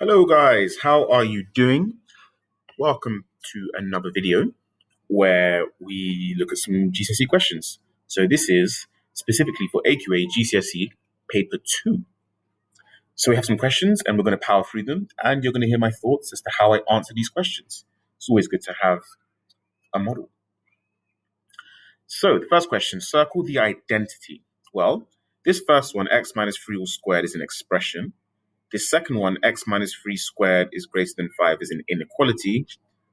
Hello guys, how are you doing? Welcome to another video where we look at some GCSE questions. So this is specifically for AQA GCSE paper 2. So we have some questions and we're going to power through them and you're going to hear my thoughts as to how I answer these questions. It's always good to have a model. So the first question, circle the identity. Well, this first one, x minus 3 all squared, is an expression. The second one, x minus 3 squared is greater than 5, is an inequality.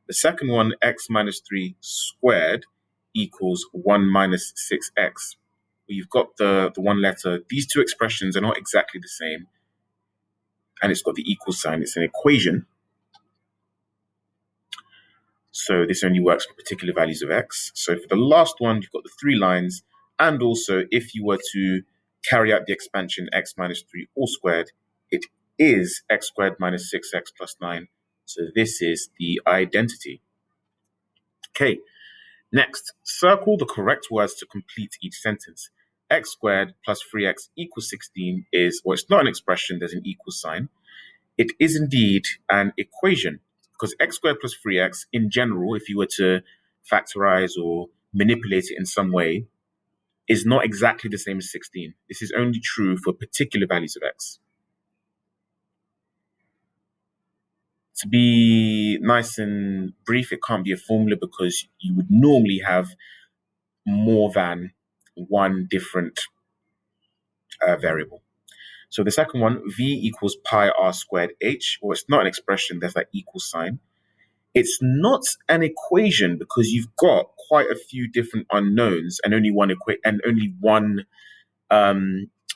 The second one, x minus 3 squared equals 1 minus 6x. You've got the one letter. These two expressions are not exactly the same. And it's got the equal sign. It's an equation. So this only works for particular values of x. So for the last one, you've got the 3 lines. And also, if you were to carry out the expansion x minus 3 all squared, it is x squared minus 6x plus 9. So this is the identity. Okay, next, circle the correct words to complete each sentence. X squared plus 3x equals 16 is, well, it's not an expression, there's an equal sign. It is indeed an equation because x squared plus 3x in general, if you were to factorize or manipulate it in some way, is not exactly the same as 16. This is only true for particular values of x. To be nice and brief, it can't be a formula because you would normally have more than one different variable. So the second one, v equals pi r squared h, well, it's not an expression, there's that equal sign. It's not an equation because you've got quite a few different unknowns and only one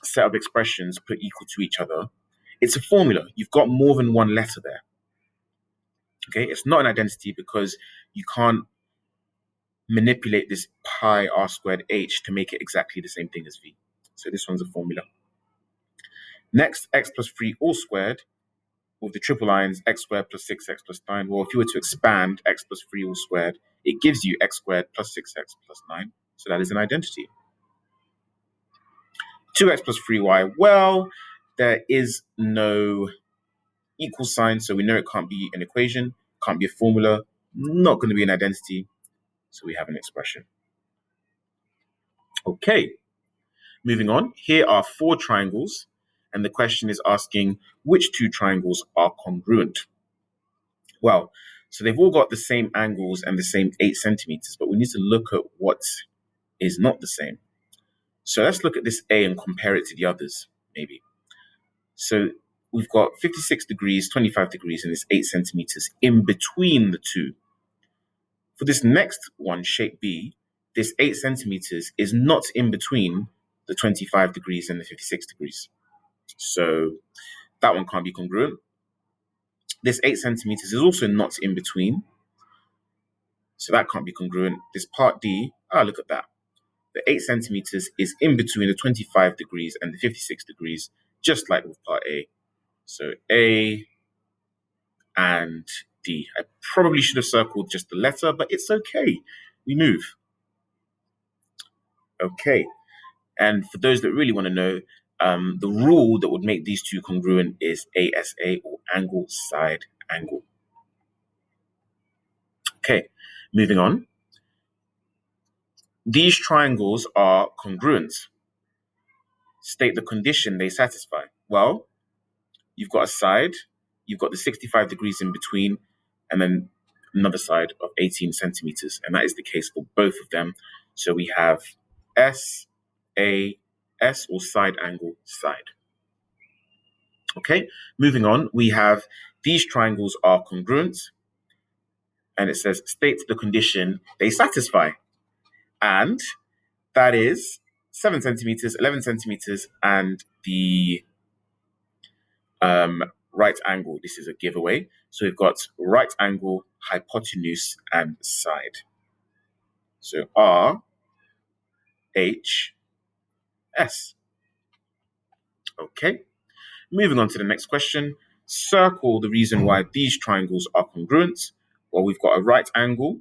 set of expressions put equal to each other. It's a formula. You've got more than one letter there. Okay, it's not an identity because you can't manipulate this pi r squared h to make it exactly the same thing as v. So this one's a formula. Next, x plus 3 all squared with the triple lines, x squared plus 6x plus 9. Well, if you were to expand x plus 3 all squared, it gives you x squared plus 6x plus 9. So that is an identity. 2x plus 3y, well, there is no equal sign, so we know it can't be an equation, can't be a formula, not going to be an identity, so we have an expression. Okay, moving on. Here are 4 triangles, and the question is asking which 2 triangles are congruent. Well, so they've all got the same angles and the same 8 centimeters, but we need to look at what is not the same. So let's look at this A and compare it to the others, maybe. So we've got 56 degrees, 25 degrees, and this 8 centimeters in between the two. For this next one, shape B, this 8 centimeters is not in between the 25 degrees and the 56 degrees. So that one can't be congruent. This 8 centimeters is also not in between. So that can't be congruent. This part D, look at that. The 8 centimeters is in between the 25 degrees and the 56 degrees, just like with part A. So A and D. I probably should have circled just the letter, but it's okay. We move. Okay. And for those that really want to know, the rule that would make these two congruent is ASA, or angle side angle. Okay, moving on. These triangles are congruent. State the condition they satisfy. Well, you've got a side, you've got the 65 degrees in between, and then another side of 18 centimeters. And that is the case for both of them. So we have S, A, S, or side angle, side. Okay, moving on, we have these triangles are congruent. And it says, state the condition they satisfy. And that is 7 centimeters, 11 centimeters, and the right angle. This is a giveaway. So we've got right angle, hypotenuse, and side. So R, H, S. Okay. Moving on to the next question. Circle the reason why these triangles are congruent. Well, we've got a right angle.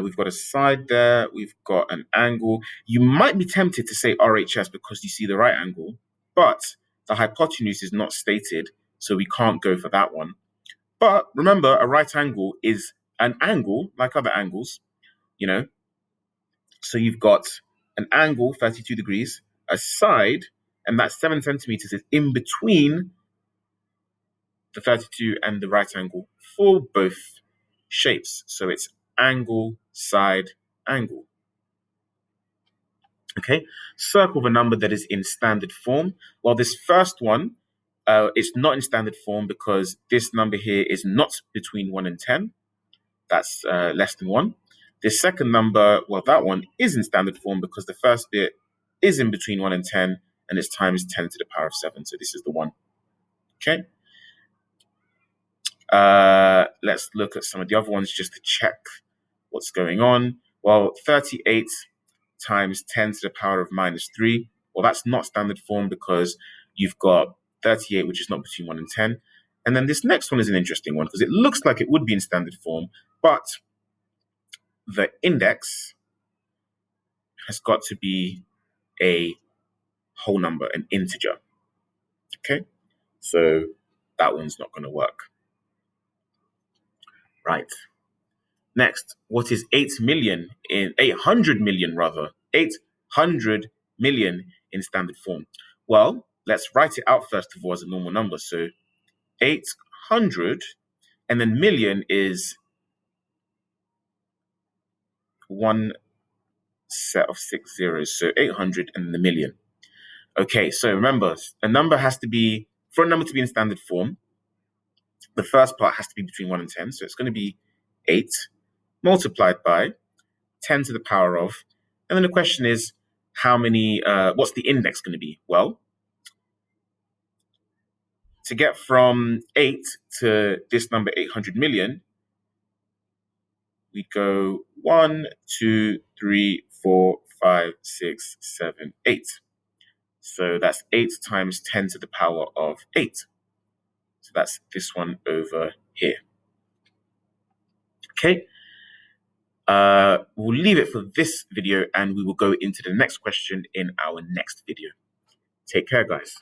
We've got a side there. We've got an angle. You might be tempted to say RHS because you see the right angle, but the hypotenuse is not stated. so we can't go for that one. But remember, a right angle is an angle like other angles, you know. So you've got an angle, 32 degrees, a side, and that 7 centimeters is in between the 32 and the right angle for both shapes. So it's angle, side, angle. Okay, circle the number that is in standard form. Well, this first one, it's not in standard form because this number here is not between 1 and 10. That's less than 1. The second number, well, that one is in standard form because the first bit is in between 1 and 10, and its times 10 to the power of 7. So this is the one. Okay. Let's look at some of the other ones just to check what's going on. Well, 38 times 10 to the power of minus 3. Well, that's not standard form because you've got 38, which is not between 1 and 10. And then this next one is an interesting one because it looks like it would be in standard form, but the index has got to be a whole number, an integer. Okay, so that one's not going to work. Right. Next, what is 800 million rather, 800 million in standard form? Well, let's write it out first of all as a normal number. So 800, and then million is one set of 6 zeros. So 800 and the million. Okay, so remember, a number has to be, for a number to be in standard form, the first part has to be between 1 and 10. So it's going to be 8 multiplied by 10 to the power of, and then the question is, what's the index going to be? Well, to get from 8 to this number 800 million, we go 1, 2, 3, 4, 5, 6, 7, 8. So that's 8 times 10 to the power of 8. So that's this one over here. Okay. We'll leave it for this video and we will go into the next question in our next video. Take care, guys.